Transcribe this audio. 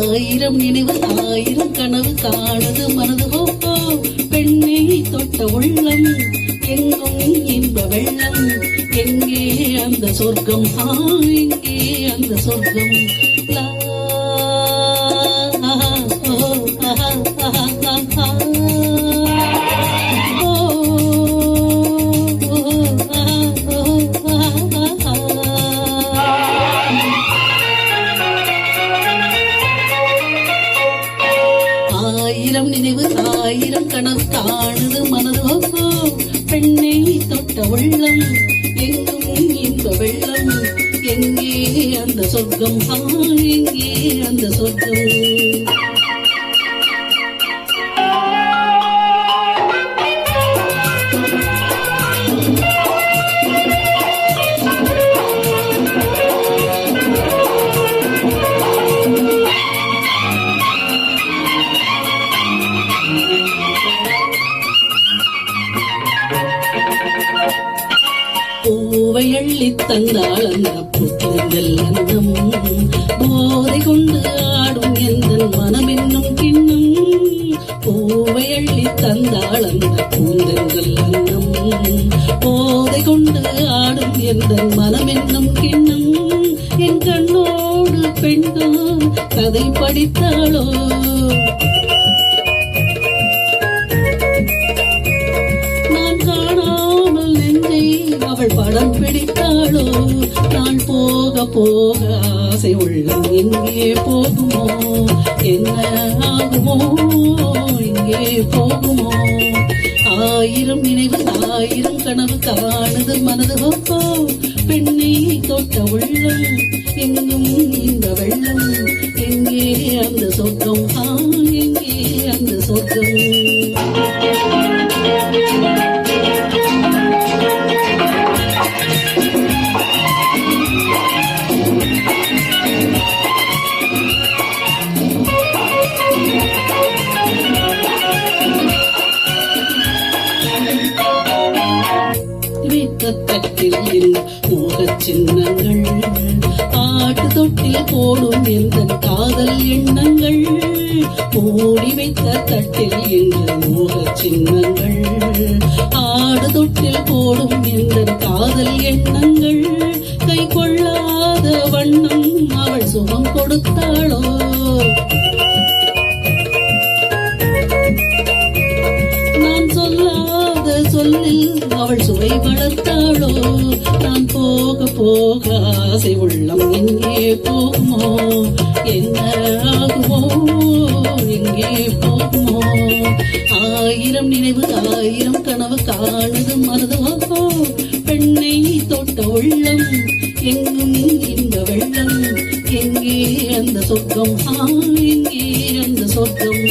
ஆயிரம் நினைவு ஆயிரம் கனவு காணுது மனது பெண்ணை தொட்ட உள்ளம் எங்கும் இன்ப வெள்ளம் எங்கே அந்த சொர்க்கம் எங்கே அந்த சொர்க்கம் ஆயிரம் நினைவு ஆயிரம் கனவு காணுது மனது பெண்ணை தொட்ட உள்ளம் எங்கும் இன்ப வெள்ளம் எங்கே அந்த சொர்க்கம் எங்கே அந்த சொர்க்கம் பூவை அள்ளி தந்தாள் அந்த புத்தங்கள் அன்னம் போதை கொண்டு ஆடும் எந்த மனம் என்னும் கிண்ணம் பூவை அள்ளி தந்தாள் அந்த பூந்தங்கள் அன்னம் போதை கொண்டு ஆடும் எந்த மனம் என்னும் கிண்ணம் என் கண்ணோடு பெண்தான் கதை படித்தாளோ அவள் படம் பிடித்தாளோ நான் போக போக ஆசை உள்ளம் எங்கே போகுமோ என்ன ஆகுமோ எங்கே போகுமோ ஆயிரம் நினைவு ஆயிரம் கனவு காணுது மனது பெண்ணை தொட்ட உள்ளம் எங்கும் இந்த வெள்ளம் எங்கே அந்த சொர்க்கம் எங்கே அந்த சொர்க்கம் தட்டில் மோகச் சின்னங்கள் ஆட்டு தொட்டில் போடும் எந்த காதல் எண்ணங்கள் மூடி வைத்த தட்டில் என்ற மோகச் சின்னங்கள் ஆடு தொட்டில் போடும் எந்த காதல் எண்ணங்கள் கை கொள்ளாத வண்ணம் அவள் சுகம் கொடுத்தாளோ நான் சொல்லாத சொல்லில் அவள் சுவை வளர்த்தாளோ நான் போக போக ஆசை உள்ளம் எங்கே போகுமோ என்ன ஆகுமோ எங்கே போகுமோ ஆயிரம் நினைவு ஆயிரம் கனவு காணுது மனது பெண்ணை தொட்ட உள்ளம் எங்கும் இந்த வெள்ளம் எங்கே அந்த சொர்க்கம் எங்கே அந்த சொர்க்கம்